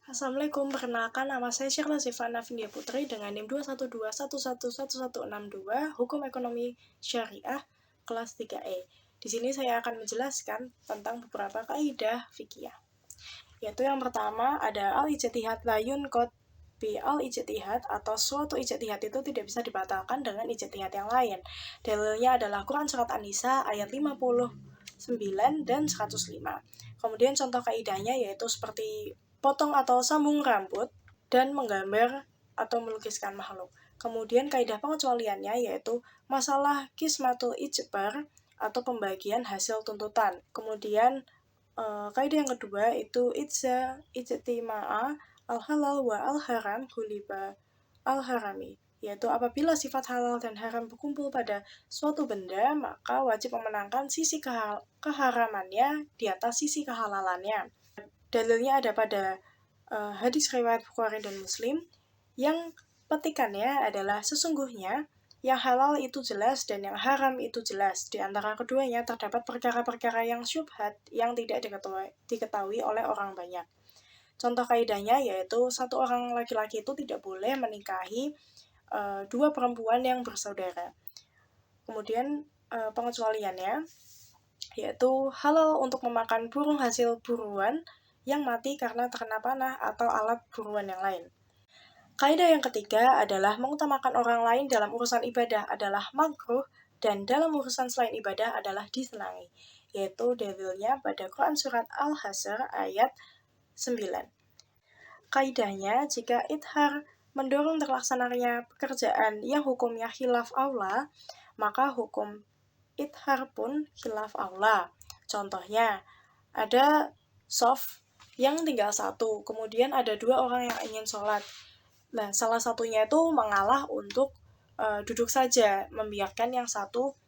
Assalamualaikum, perkenalkan nama saya Syirla Zivana Findia Putri dengan NIM 212111162, Hukum Ekonomi Syariah, kelas 3E. Di sini saya akan menjelaskan tentang beberapa kaidah fikih. Yaitu yang pertama ada al-ijtihad la yunqad bi al-ijtihad, atau suatu ijtihad itu tidak bisa dibatalkan dengan ijtihad yang lain. Dalilnya adalah Quran Surat An-Nisa ayat 59 dan 105. Kemudian contoh kaidahnya yaitu seperti potong atau sambung rambut dan menggambar atau melukiskan makhluk. Kemudian kaidah pengecualiannya yaitu masalah kismatul ijbar atau pembagian hasil tuntutan. Kemudian kaidah yang kedua itu ijtima'a al-halal wa al-haram huliba al-harami, yaitu apabila sifat halal dan haram berkumpul pada suatu benda, maka wajib memenangkan sisi keharamannya di atas sisi kehalalannya. Dalilnya ada pada hadis riwayat Bukhari dan Muslim yang petikannya adalah sesungguhnya yang halal itu jelas dan yang haram itu jelas. Di antara keduanya terdapat perkara-perkara yang syubhat yang tidak diketahui oleh orang banyak. Contoh kaidahnya yaitu satu orang laki-laki itu tidak boleh menikahi dua perempuan yang bersaudara. Kemudian pengecualiannya yaitu halal untuk memakan burung hasil buruan yang mati karena terkena panah atau alat buruan yang lain. Kaidah yang ketiga adalah mengutamakan orang lain dalam urusan ibadah adalah makruh dan dalam urusan selain ibadah adalah disenangi, yaitu dalilnya pada Quran Surat Al-Hasr ayat 9. Kaidahnya, jika ithar mendorong terlaksananya pekerjaan yang hukumnya khilaf aula, maka hukum ithar pun khilaf aula. Contohnya, ada soft yang tinggal satu, kemudian ada dua orang yang ingin sholat. Nah, salah satunya itu mengalah untuk duduk saja, membiarkan yang satu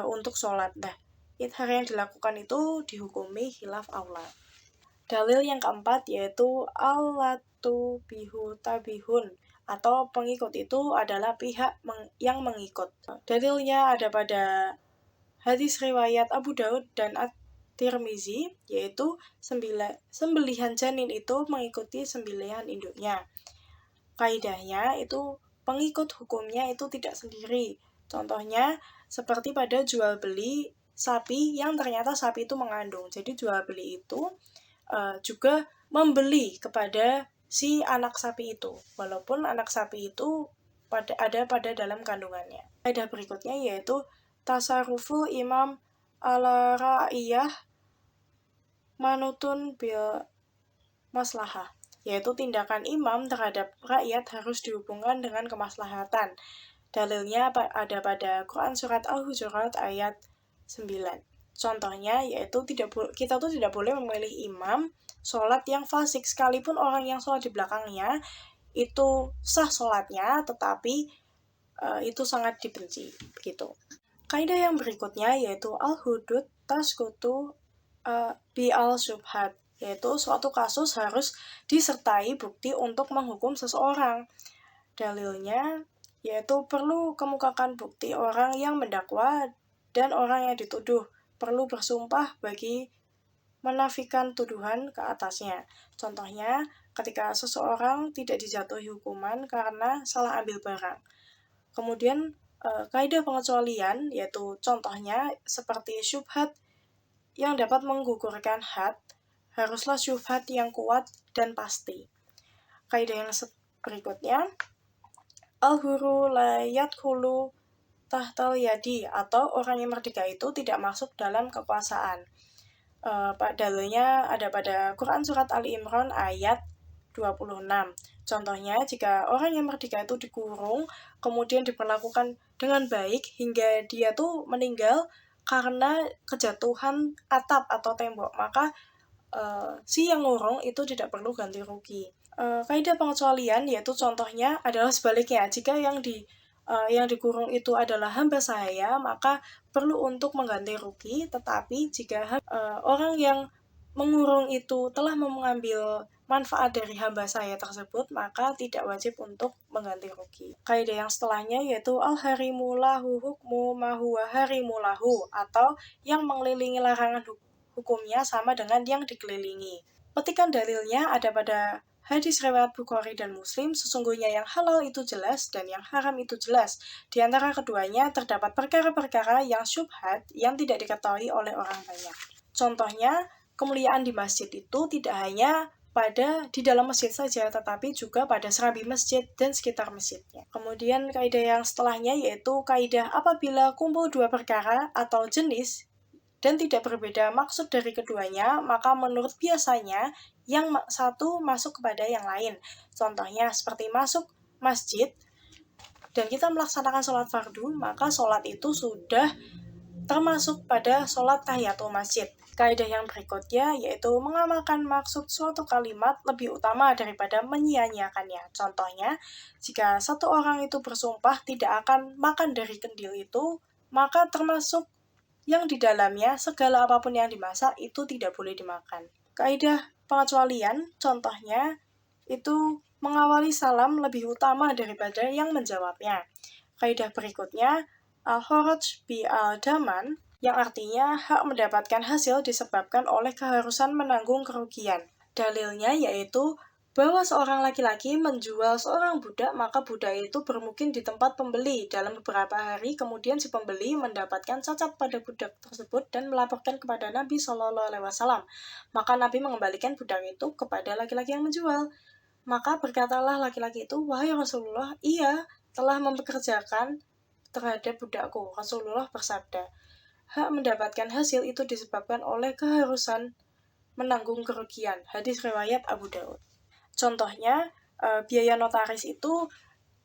untuk sholat. Nah, ithar yang dilakukan itu dihukumi khilaf aula. Dalil yang keempat yaitu al-latu bihu tabihun, atau pengikut itu adalah pihak yang mengikut. Dalilnya ada pada hadis riwayat Abu Daud dan At-Tirmizi, yaitu sembelihan janin itu mengikuti sembelihan induknya. Kaidahnya itu pengikut hukumnya itu tidak sendiri. Contohnya seperti pada jual beli sapi yang ternyata sapi itu mengandung. Jadi jual beli itu juga membeli kepada si anak sapi itu, walaupun anak sapi itu ada pada dalam kandungannya. Kaidah berikutnya yaitu tasarufu imam ala ra'iyah manutun bil maslahah, yaitu tindakan imam terhadap rakyat harus dihubungkan dengan kemaslahatan. Dalilnya ada pada Quran Surat Al-Hujurat ayat 9. Contohnya yaitu kita tuh tidak boleh memilih imam sholat yang fasik, sekalipun orang yang sholat di belakangnya itu sah sholatnya, tetapi itu sangat dibenci begitu. Kaidah yang berikutnya yaitu al-hudud tasqutu bi al-syubhat, yaitu suatu kasus harus disertai bukti untuk menghukum seseorang. Dalilnya yaitu perlu kemukakan bukti orang yang mendakwa dan orang yang dituduh perlu bersumpah bagi menafikan tuduhan ke atasnya. Contohnya, ketika seseorang tidak dijatuhi hukuman karena salah ambil barang. Kemudian, kaidah pengecualian, yaitu contohnya seperti syubhat yang dapat menggugurkan had, haruslah syubhat yang kuat dan pasti. Kaidah yang berikutnya, al-huru la yadkhulu tahtal yadi, atau orang yang merdeka itu tidak masuk dalam kekuasaan. Dalilnya ada pada Quran Surat Ali Imran ayat 26. Contohnya, jika orang yang merdeka itu dikurung, kemudian diperlakukan dengan baik hingga dia tuh meninggal karena kejatuhan atap atau tembok, maka si yang ngurung itu tidak perlu ganti rugi. Kaidah pengecualian yaitu contohnya adalah sebaliknya, jika yang dikurung itu adalah hamba sahaya, maka perlu untuk mengganti rugi, tetapi jika orang yang mengurung itu telah mengambil manfaat dari hamba sahaya tersebut, maka tidak wajib untuk mengganti rugi. Kaidah yang setelahnya yaitu al-harimu lahu hukmu ma huwa harimu lahu, atau yang mengelilingi larangan hukumnya sama dengan yang dikelilingi. Petikan dalilnya ada pada Hadis riwayat Bukhari dan Muslim, sesungguhnya yang halal itu jelas dan yang haram itu jelas. Di antara keduanya terdapat perkara-perkara yang syubhat yang tidak diketahui oleh orang banyak. Contohnya, kemuliaan di masjid itu tidak hanya di dalam masjid saja, tetapi juga pada serambi masjid dan sekitar masjidnya. Kemudian kaidah yang setelahnya yaitu kaidah apabila kumpul dua perkara atau jenis dan tidak berbeda maksud dari keduanya, maka menurut biasanya yang satu masuk kepada yang lain. Contohnya seperti masuk masjid dan kita melaksanakan sholat fardu, maka sholat itu sudah termasuk pada sholat tahiyatul masjid. Kaidah yang berikutnya yaitu mengamalkan maksud suatu kalimat lebih utama daripada menyia-nyiakannya. Contohnya, jika satu orang itu bersumpah tidak akan makan dari kendil itu, maka termasuk yang di dalamnya segala apapun yang dimasak itu tidak boleh dimakan. Kaidah pengecualian, contohnya, itu mengawali salam lebih utama daripada yang menjawabnya. Kaidah berikutnya, al-kharaj bi al-daman, yang artinya hak mendapatkan hasil disebabkan oleh keharusan menanggung kerugian. Dalilnya yaitu bahwa seorang laki-laki menjual seorang budak, maka budak itu bermukim di tempat pembeli. Dalam beberapa hari, kemudian si pembeli mendapatkan cacat pada budak tersebut dan melaporkan kepada Nabi SAW. Maka Nabi mengembalikan budak itu kepada laki-laki yang menjual. Maka berkatalah laki-laki itu, "Wahai Rasulullah, ia telah mempekerjakan terhadap budakku." Rasulullah bersabda, "Hak mendapatkan hasil itu disebabkan oleh keharusan menanggung kerugian." Hadis riwayat Abu Daud. Contohnya, biaya notaris itu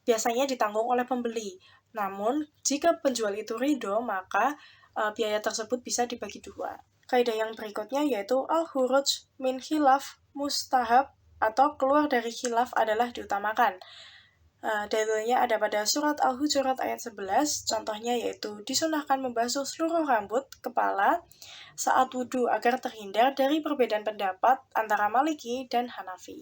biasanya ditanggung oleh pembeli. Namun, jika penjual itu ridho, maka biaya tersebut bisa dibagi dua. Kaidah yang berikutnya yaitu al-khuruj min khilaf mustahab, atau keluar dari khilaf adalah diutamakan. Dalilnya ada pada surat Al-Hujurat ayat 11, contohnya yaitu disunahkan membasuh seluruh rambut, kepala, saat wudhu agar terhindar dari perbedaan pendapat antara Maliki dan Hanafi.